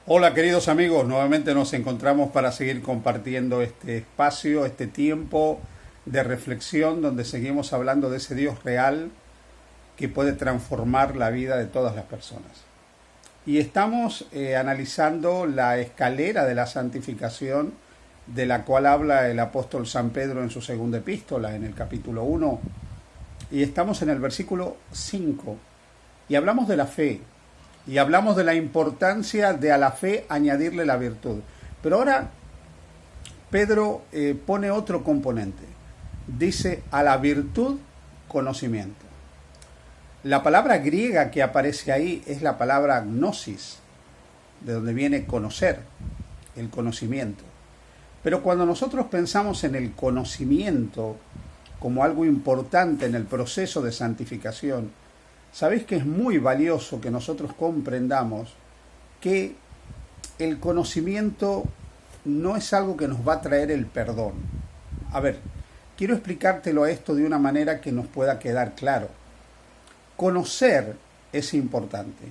Hola queridos amigos, nuevamente nos encontramos para seguir compartiendo este espacio, este tiempo de reflexión donde seguimos hablando de ese Dios real que puede transformar la vida de todas las personas. Y estamos analizando la escalera de la santificación de la cual habla el apóstol San Pedro en su segunda epístola, en el capítulo 1, y estamos en el versículo 5, y hablamos de la fe, y hablamos de la importancia de a la fe añadirle la virtud. Pero ahora Pedro pone otro componente. Dice a la virtud conocimiento. La palabra griega que aparece ahí es la palabra gnosis, de donde viene conocer, el conocimiento. Pero cuando nosotros pensamos en el conocimiento como algo importante en el proceso de santificación, sabéis que es muy valioso que nosotros comprendamos que el conocimiento no es algo que nos va a traer el perdón. A ver, quiero explicártelo a esto de una manera que nos pueda quedar claro. Conocer es importante,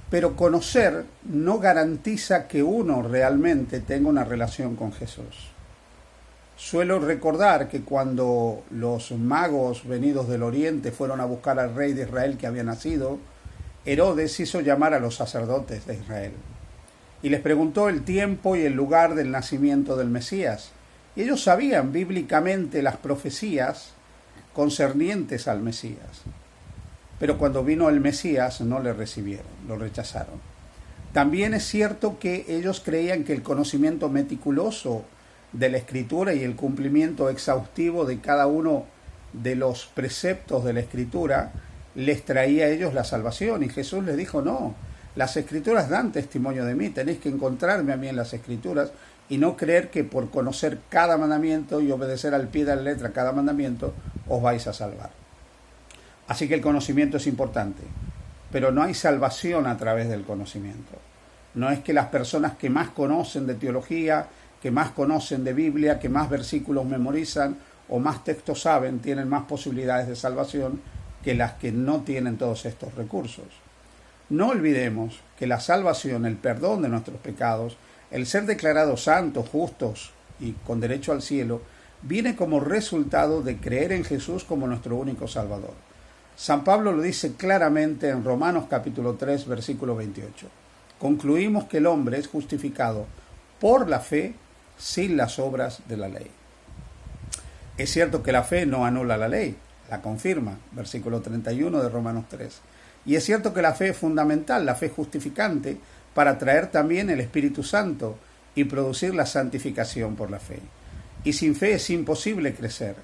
pero conocer no garantiza que uno realmente tenga una relación con Jesús. Suelo recordar que cuando los magos venidos del oriente fueron a buscar al rey de Israel que había nacido, Herodes hizo llamar a los sacerdotes de Israel y les preguntó el tiempo y el lugar del nacimiento del Mesías. Y ellos sabían bíblicamente las profecías concernientes al Mesías. Pero cuando vino el Mesías no le recibieron, lo rechazaron. También es cierto que ellos creían que el conocimiento meticuloso de la Escritura y el cumplimiento exhaustivo de cada uno de los preceptos de la Escritura les traía a ellos la salvación. Y Jesús les dijo, no, las Escrituras dan testimonio de mí, tenéis que encontrarme a mí en las Escrituras y no creer que por conocer cada mandamiento y obedecer al pie de la letra cada mandamiento os vais a salvar. Así que el conocimiento es importante, pero no hay salvación a través del conocimiento. No es que las personas que más conocen de teología, que más conocen de Biblia, que más versículos memorizan o más textos saben, tienen más posibilidades de salvación que las que no tienen todos estos recursos. No olvidemos que la salvación, el perdón de nuestros pecados, el ser declarados santos, justos y con derecho al cielo, viene como resultado de creer en Jesús como nuestro único Salvador. San Pablo lo dice claramente en Romanos capítulo 3, versículo 28. Concluimos que el hombre es justificado por la fe sin las obras de la ley. Es cierto que la fe no anula la ley, la confirma, versículo 31 de Romanos 3. Y es cierto que la fe es fundamental, la fe justificante, para traer también el Espíritu Santo y producir la santificación por la fe. Y sin fe es imposible crecer.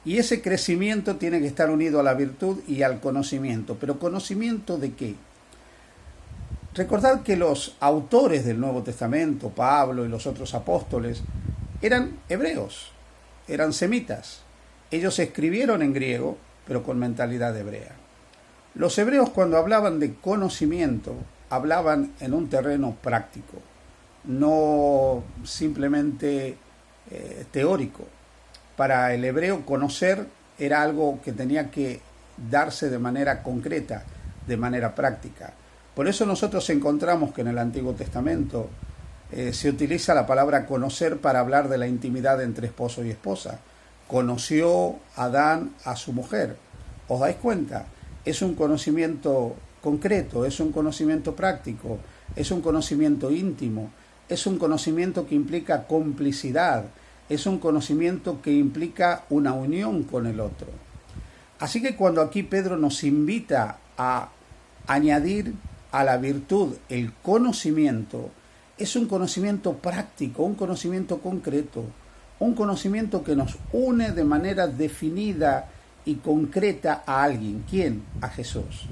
Y ese crecimiento tiene que estar unido a la virtud y al conocimiento. ¿Pero conocimiento de qué? Recordad que los autores del Nuevo Testamento, Pablo y los otros apóstoles, eran hebreos, eran semitas. Ellos escribieron en griego, pero con mentalidad hebrea. Los hebreos, cuando hablaban de conocimiento, hablaban en un terreno práctico, no simplemente teórico. Para el hebreo conocer era algo que tenía que darse de manera concreta, de manera práctica. Por eso nosotros encontramos que en el Antiguo Testamento se utiliza la palabra conocer para hablar de la intimidad entre esposo y esposa. Conoció Adán a su mujer. ¿Os dais cuenta? Es un conocimiento concreto, es un conocimiento práctico, es un conocimiento íntimo, es un conocimiento que implica complicidad, es un conocimiento que implica una unión con el otro. Así que cuando aquí Pedro nos invita a añadir a la virtud el conocimiento, es un conocimiento práctico, un conocimiento concreto, un conocimiento que nos une de manera definida y concreta a alguien. ¿Quién? A Jesús.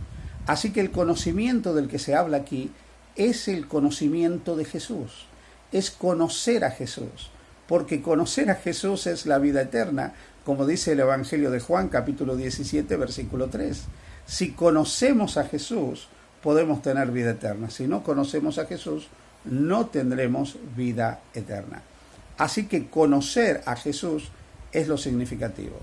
Así que el conocimiento del que se habla aquí es el conocimiento de Jesús, es conocer a Jesús. Porque conocer a Jesús es la vida eterna, como dice el Evangelio de Juan, capítulo 17, versículo 3. Si conocemos a Jesús, podemos tener vida eterna. Si no conocemos a Jesús, no tendremos vida eterna. Así que conocer a Jesús es lo significativo.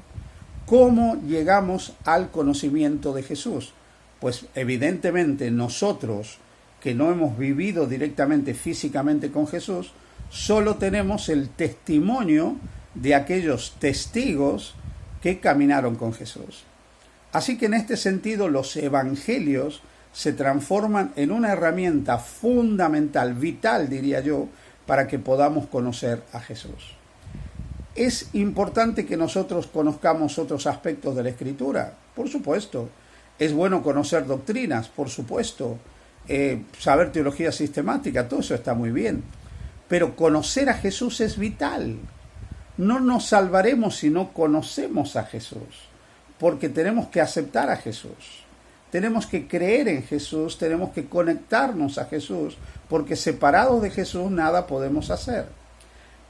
¿Cómo llegamos al conocimiento de Jesús? Pues evidentemente nosotros que no hemos vivido directamente físicamente con Jesús, solo tenemos el testimonio de aquellos testigos que caminaron con Jesús. Así que en este sentido los evangelios se transforman en una herramienta fundamental, vital diría yo, para que podamos conocer a Jesús. ¿Es importante que nosotros conozcamos otros aspectos de la Escritura? Por supuesto. ¿Es bueno conocer doctrinas? Por supuesto. Saber teología sistemática, todo eso está muy bien. Pero conocer a Jesús es vital. No nos salvaremos si no conocemos a Jesús, porque tenemos que aceptar a Jesús. Tenemos que creer en Jesús, tenemos que conectarnos a Jesús, porque separados de Jesús nada podemos hacer.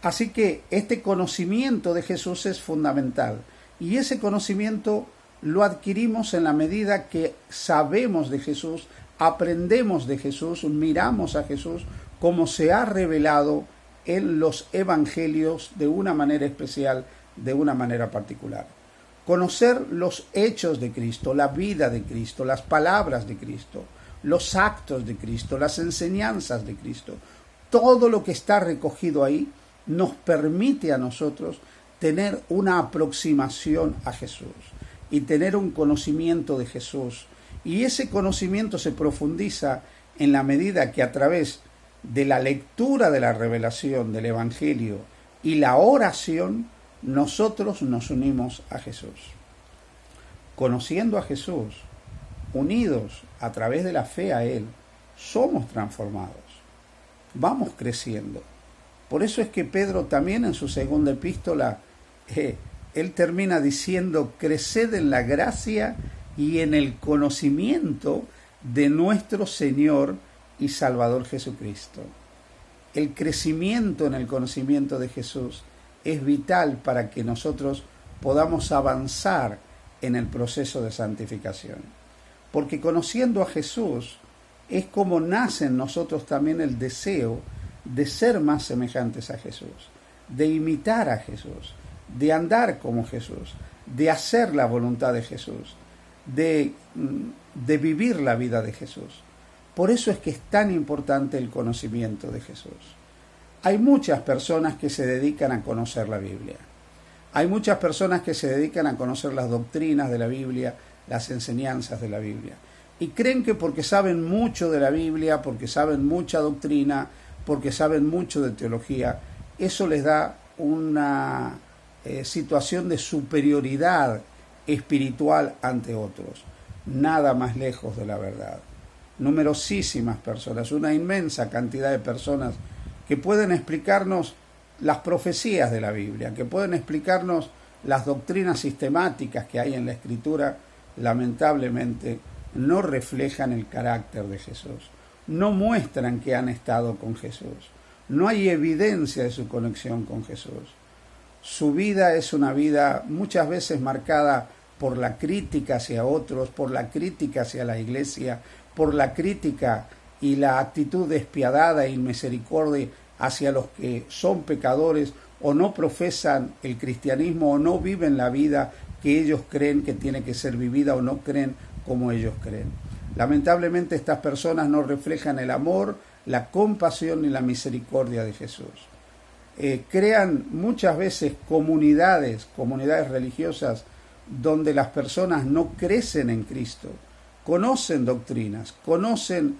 Así que este conocimiento de Jesús es fundamental, y ese conocimiento lo adquirimos en la medida que sabemos de Jesús, aprendemos de Jesús, miramos a Jesús como se ha revelado en los evangelios de una manera especial, de una manera particular. Conocer los hechos de Cristo, la vida de Cristo, las palabras de Cristo, los actos de Cristo, las enseñanzas de Cristo, todo lo que está recogido ahí nos permite a nosotros tener una aproximación a Jesús y tener un conocimiento de Jesús. Y ese conocimiento se profundiza en la medida que a través de la lectura de la revelación del Evangelio y la oración, nosotros nos unimos a Jesús. Conociendo a Jesús, unidos a través de la fe a Él, somos transformados, vamos creciendo. Por eso es que Pedro también en su segunda epístola, él termina diciendo: creced en la gracia y en el conocimiento de nuestro Señor y Salvador Jesucristo. El crecimiento en el conocimiento de Jesús es vital para que nosotros podamos avanzar en el proceso de santificación. Porque conociendo a Jesús es como nace en nosotros también el deseo de ser más semejantes a Jesús, de imitar a Jesús, de andar como Jesús, de hacer la voluntad de Jesús, de vivir la vida de Jesús. Por eso es que es tan importante el conocimiento de Jesús. Hay muchas personas que se dedican a conocer la Biblia. Hay muchas personas que se dedican a conocer las doctrinas de la Biblia, las enseñanzas de la Biblia. Y creen que porque saben mucho de la Biblia, porque saben mucha doctrina, porque saben mucho de teología, eso les da una situación de superioridad espiritual ante otros. Nada más lejos de la verdad. Numerosísimas personas, una inmensa cantidad de personas que pueden explicarnos las profecías de la Biblia, que pueden explicarnos las doctrinas sistemáticas que hay en la Escritura, lamentablemente no reflejan el carácter de Jesús, no muestran que han estado con Jesús, no hay evidencia de su conexión con Jesús. Su vida es una vida muchas veces marcada por la crítica hacia otros, por la crítica hacia la iglesia, por la crítica y la actitud despiadada e inmisericordia hacia los que son pecadores o no profesan el cristianismo o no viven la vida que ellos creen que tiene que ser vivida o no creen como ellos creen. Lamentablemente estas personas no reflejan el amor, la compasión y la misericordia de Jesús. Crean muchas veces comunidades religiosas donde las personas no crecen en Cristo, conocen doctrinas, conocen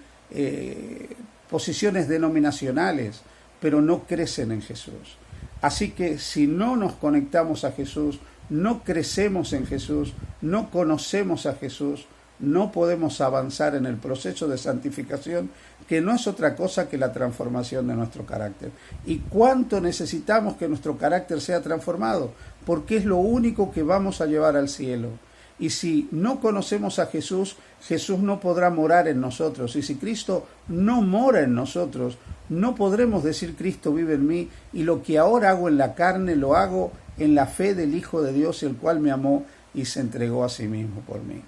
posiciones denominacionales, pero no crecen en Jesús. Así que si no nos conectamos a Jesús, no crecemos en Jesús, no conocemos a Jesús, no podemos avanzar en el proceso de santificación, que no es otra cosa que la transformación de nuestro carácter. ¿Y cuánto necesitamos que nuestro carácter sea transformado? Porque es lo único que vamos a llevar al cielo. Y si no conocemos a Jesús, Jesús no podrá morar en nosotros. Y si Cristo no mora en nosotros, no podremos decir: Cristo vive en mí, y lo que ahora hago en la carne lo hago en la fe del Hijo de Dios, el cual me amó y se entregó a sí mismo por mí.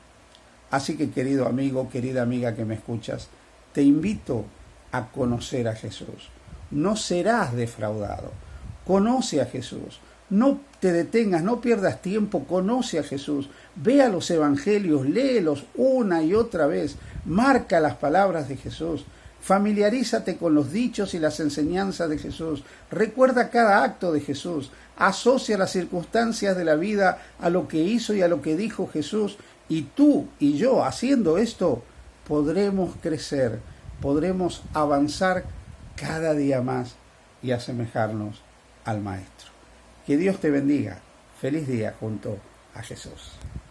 Así que, querido amigo, querida amiga que me escuchas, te invito a conocer a Jesús. No serás defraudado. Conoce a Jesús. No te detengas, no pierdas tiempo, conoce a Jesús. Ve a los evangelios, léelos una y otra vez. Marca las palabras de Jesús. Familiarízate con los dichos y las enseñanzas de Jesús. Recuerda cada acto de Jesús. Asocia las circunstancias de la vida a lo que hizo y a lo que dijo Jesús. Y tú y yo, haciendo esto, podremos crecer, podremos avanzar cada día más y asemejarnos al Maestro. Que Dios te bendiga. Feliz día junto a Jesús.